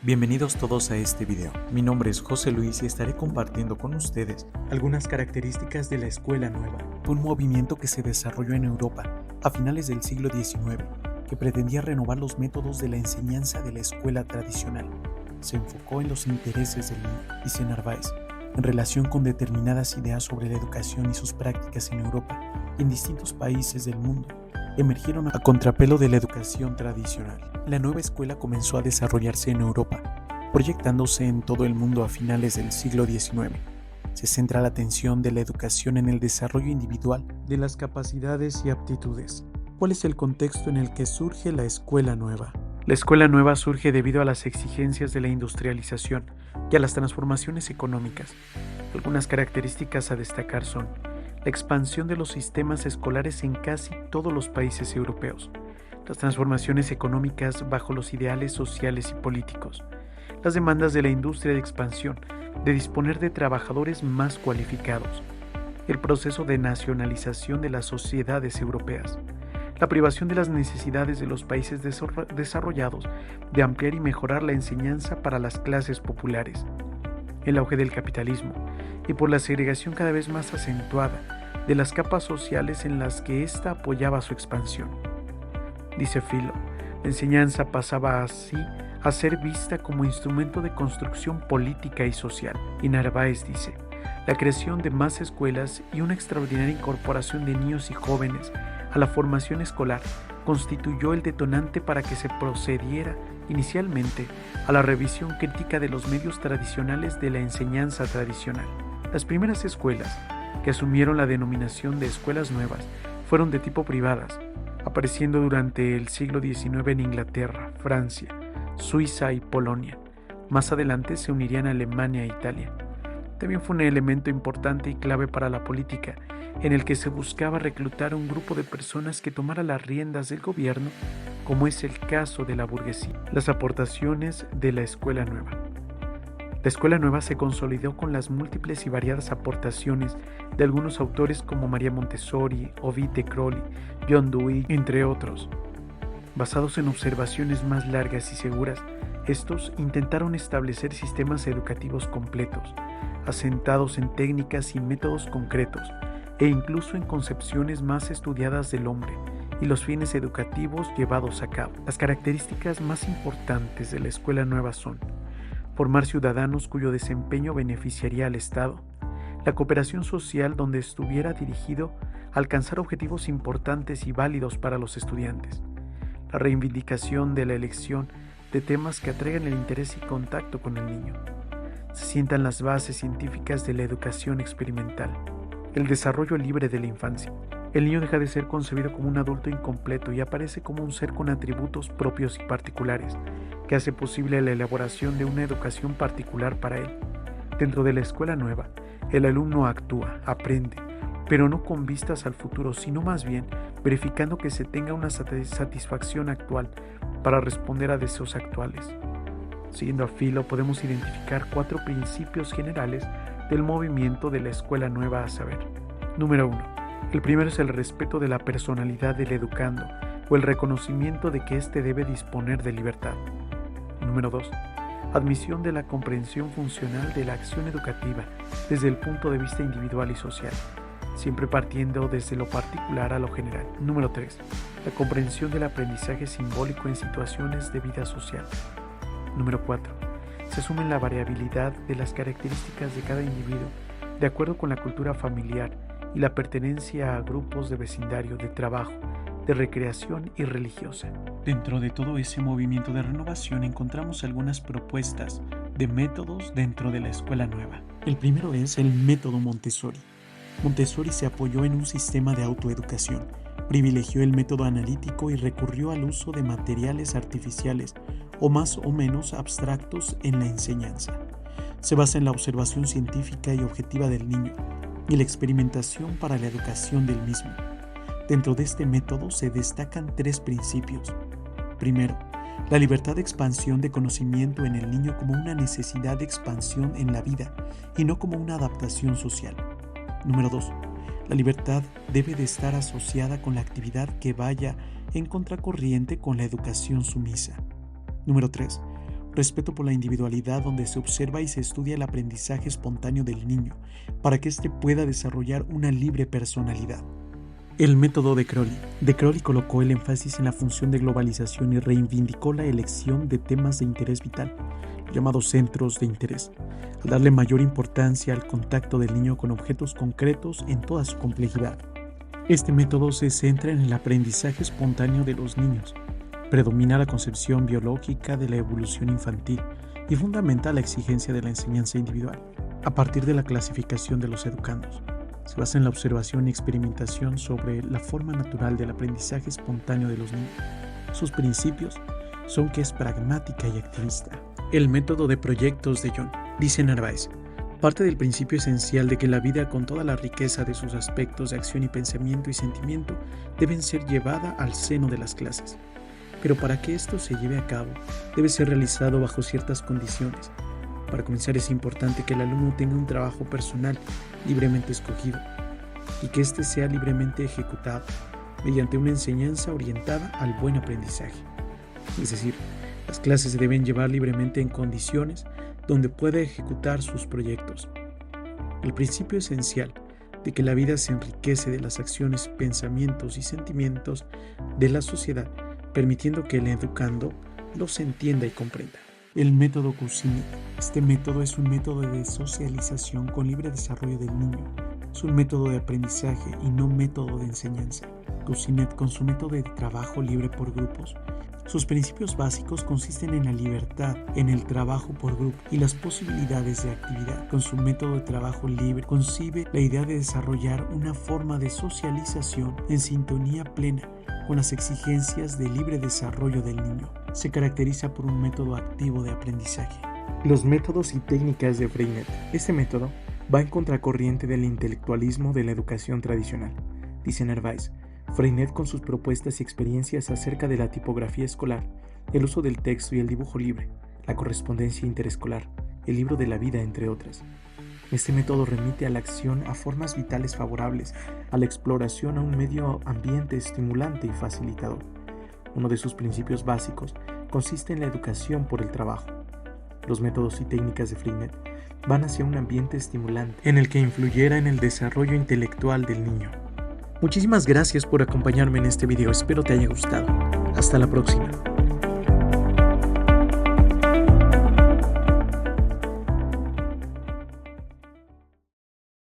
Bienvenidos todos a este video. Mi nombre es José Luis y estaré compartiendo con ustedes algunas características de la Escuela Nueva, un movimiento que se desarrolló en Europa a finales del siglo XIX, que pretendía renovar los métodos de la enseñanza de la escuela tradicional. Se enfocó en los intereses del niño, dice Narváez, en relación con determinadas ideas sobre la educación y sus prácticas en Europa y en distintos países del mundo. Emergieron a contrapelo de la educación tradicional. La nueva escuela comenzó a desarrollarse en Europa, proyectándose en todo el mundo a finales del siglo XIX. Se centra la atención de la educación en el desarrollo individual de las capacidades y aptitudes. ¿Cuál es el contexto en el que surge la Escuela Nueva? La Escuela Nueva surge debido a las exigencias de la industrialización y a las transformaciones económicas. Algunas características a destacar son la expansión de los sistemas escolares en casi todos los países europeos, las transformaciones económicas bajo los ideales sociales y políticos, las demandas de la industria de expansión, de disponer de trabajadores más cualificados, el proceso de nacionalización de las sociedades europeas, la privación de las necesidades de los países desarrollados de ampliar y mejorar la enseñanza para las clases populares, el auge del capitalismo y por la segregación cada vez más acentuada de las capas sociales en las que ésta apoyaba su expansión. Dice Philo, la enseñanza pasaba así a ser vista como instrumento de construcción política y social. Y Narváez dice, la creación de más escuelas y una extraordinaria incorporación de niños y jóvenes a la formación escolar constituyó el detonante para que se procediera inicialmente a la revisión crítica de los medios tradicionales de la enseñanza tradicional. Las primeras escuelas que asumieron la denominación de escuelas nuevas fueron de tipo privadas, apareciendo durante el siglo XIX en Inglaterra, Francia, Suiza y Polonia. Más adelante se unirían Alemania e Italia. También fue un elemento importante y clave para la política, en el que se buscaba reclutar un grupo de personas que tomara las riendas del gobierno, como es el caso de la burguesía. Las aportaciones de la Escuela Nueva. La Escuela Nueva se consolidó con las múltiples y variadas aportaciones de algunos autores como María Montessori, Ovid de Crowley, John Dewey, entre otros. Basados en observaciones más largas y seguras, estos intentaron establecer sistemas educativos completos, asentados en técnicas y métodos concretos, e incluso en concepciones más estudiadas del hombre y los fines educativos llevados a cabo. Las características más importantes de la Escuela Nueva son: formar ciudadanos cuyo desempeño beneficiaría al Estado, la cooperación social donde estuviera dirigido a alcanzar objetivos importantes y válidos para los estudiantes, la reivindicación de la elección de temas que atraigan el interés y contacto con el niño. Se sientan las bases científicas de la educación experimental, el desarrollo libre de la infancia. El niño deja de ser concebido como un adulto incompleto y aparece como un ser con atributos propios y particulares, que hace posible la elaboración de una educación particular para él. Dentro de la Escuela Nueva, el alumno actúa, aprende, pero no con vistas al futuro, sino más bien verificando que se tenga una satisfacción actual para responder a deseos actuales. Siguiendo a Philo, podemos identificar 4 principios generales del movimiento de la Escuela Nueva, a saber: Número 1. El primero es el respeto de la personalidad del educando o el reconocimiento de que éste debe disponer de libertad. Número 2. Admisión de la comprensión funcional de la acción educativa desde el punto de vista individual y social, siempre partiendo desde lo particular a lo general. Número 3. La comprensión del aprendizaje simbólico en situaciones de vida social. Número 4. Se asume la variabilidad de las características de cada individuo de acuerdo con la cultura familiar y la pertenencia a grupos de vecindario, de trabajo, de recreación y religiosa. Dentro de todo ese movimiento de renovación encontramos algunas propuestas de métodos dentro de la Escuela Nueva. El primero es el método Montessori. Montessori se apoyó en un sistema de autoeducación, privilegió el método analítico y recurrió al uso de materiales artificiales o más o menos abstractos en la enseñanza. Se basa en la observación científica y objetiva del niño y la experimentación para la educación del mismo. Dentro de este método se destacan 3 principios. Primero, la libertad de expansión de conocimiento en el niño como una necesidad de expansión en la vida y no como una adaptación social. Número 2, la libertad debe de estar asociada con la actividad que vaya en contracorriente con la educación sumisa. Número 3, respeto por la individualidad, donde se observa y se estudia el aprendizaje espontáneo del niño para que éste pueda desarrollar una libre personalidad. El método de Crowley. De Crowley colocó el énfasis en la función de globalización y reivindicó la elección de temas de interés vital, llamados centros de interés, al darle mayor importancia al contacto del niño con objetos concretos en toda su complejidad. Este método se centra en el aprendizaje espontáneo de los niños, predomina la concepción biológica de la evolución infantil y fundamenta la exigencia de la enseñanza individual, a partir de la clasificación de los educandos. Se basa en la observación y experimentación sobre la forma natural del aprendizaje espontáneo de los niños. Sus principios son que es pragmática y activista. El método de proyectos de Jung. Dice Narváez, parte del principio esencial de que la vida, con toda la riqueza de sus aspectos de acción y pensamiento y sentimiento, deben ser llevada al seno de las clases. Pero para que esto se lleve a cabo, debe ser realizado bajo ciertas condiciones. Para comenzar, es importante que el alumno tenga un trabajo personal libremente escogido y que éste sea libremente ejecutado mediante una enseñanza orientada al buen aprendizaje. Es decir, las clases se deben llevar libremente en condiciones donde pueda ejecutar sus proyectos. El principio esencial de que la vida se enriquece de las acciones, pensamientos y sentimientos de la sociedad, permitiendo que el educando los entienda y comprenda. El método Kucinich. Este método es un método de socialización con libre desarrollo del niño. Es un método de aprendizaje y no método de enseñanza. Kucinich, con su método de trabajo libre por grupos, sus principios básicos consisten en la libertad, en el trabajo por grupo y las posibilidades de actividad. Con su método de trabajo libre, concibe la idea de desarrollar una forma de socialización en sintonía plena con las exigencias de libre desarrollo del niño. Se caracteriza por un método activo de aprendizaje. Los métodos y técnicas de Freinet. Este método va en contracorriente del intelectualismo de la educación tradicional. Dice Narváez, Freinet, con sus propuestas y experiencias acerca de la tipografía escolar, el uso del texto y el dibujo libre, la correspondencia interescolar, el libro de la vida, entre otras. Este método remite a la acción, a formas vitales favorables, a la exploración, a un medio ambiente estimulante y facilitador. Uno de sus principios básicos consiste en la educación por el trabajo. Los métodos y técnicas de Freinet van hacia un ambiente estimulante en el que influyera en el desarrollo intelectual del niño. Muchísimas gracias por acompañarme en este video, espero te haya gustado. Hasta la próxima.